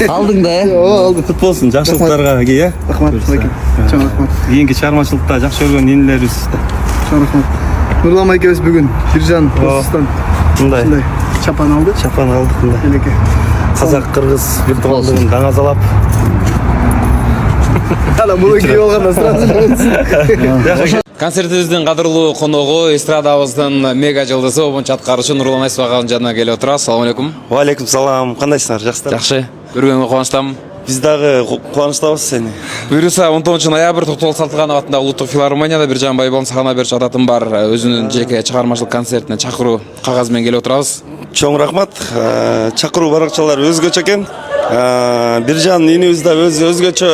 Алдың да, Алдым. Құт болсын, жақсылықтарға ие. Рахмат, чоң рахмат. Кейінгі шығармашылықта жақсы көрген енелеріңіз. Чоң рахмат. Нұрлан екеуміз бүгін Биржан Қосыстан Мындай чапан алды. шапан алдық. Мындай Елеке. қазақ қырғыз виртуалдығын даңазалап. Ана мұны кей болғанда сразу. Концертибиздин кадырлуу коногу эстрадабыздын мега жылдызы обончу аткаруучу Нурлан Айсыбек аганын жанына келип отурат. Assalamu алейкум. Уалейкум салам. Кандайсыңар? Жақсылар? Жакшы. Көргөнгө кубанычтамын. Биз дагы кубанычтабыз сени. Буюрса 19 ноябрь Токтогул Салтыганов атындагы улуттук филармонияда Биржан Байболон сахна берчү адатым бар. Өзүнүн жеке чыгармачылык концертине чакыруу кагазы менен келип отурабыз. Чоң рахмат. Чакыруу баракчалар өзгөчө экен. Биржан инибиз да өзгөчө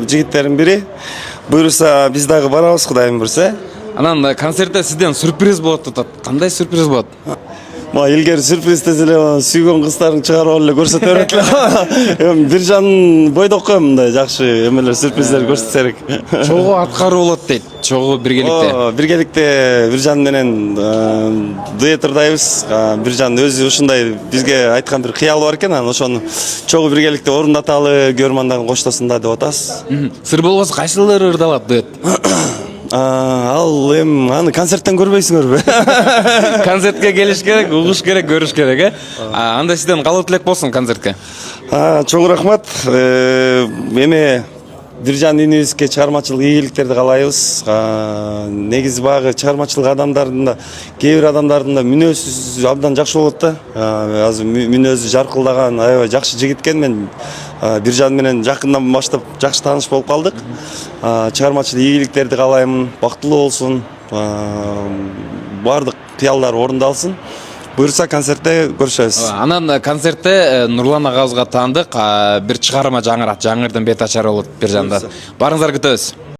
жигиттердин бири. Буюрса биз дагы барабыз, Кудайым буйрса. Анан концертте сизден сюрприз болот деп атат. Кандай сюрприз болот? Ма илгери сюрприз десе эле сүйгөн кыздарын чыгарып эле көрсөтө берет эле. Биржан бойдокко мындай жакшы эмелер сюрприздер көрсөтсө керек. Чогуу аткаруу болот дейт. Чогуу биргеликте. Биргеликте Биржан менен дуэт ырдайбыз. Биржан өзү ушундай бизге айткан бир кыялы бар экен, анан ошону чогуу биргеликте орундаталы, көрөрмандардын коштосун да деп атабыз. Сыр болбосо кайсылары ырдалат дуэт? Ал аны концерттен көрбөйсүңөрбү? Концертке келиш керек, угуш керек, көрүш керек, Анда сизден калуу тилек болсун концертке. Чоң рахмат. Эме Биржан инибизге чыгармачылык ийгиликтерди каалайбыз. Негизи багы чыгармачылык адамдардын да, кээ бир адамдардын да мүнөзү абдан жакшы болот да. Азыр мүнөзү жаркылдаган, аябай жакшы жигит экен. Мен Биржан менен жакындан баштап жакшы тааныш болуп калдык. Чыгармачылык ийгиликтерди каалайм, бактылуу болсун, баардык кыялдары орундалсын. Буйрса концертте көрүшөбүз. Анан концертте Нурлан агабызга таандык бир чыгарма жаңырат, жаңырдын бет ачары болот Биржанда. Барыңыздар күтөбүз.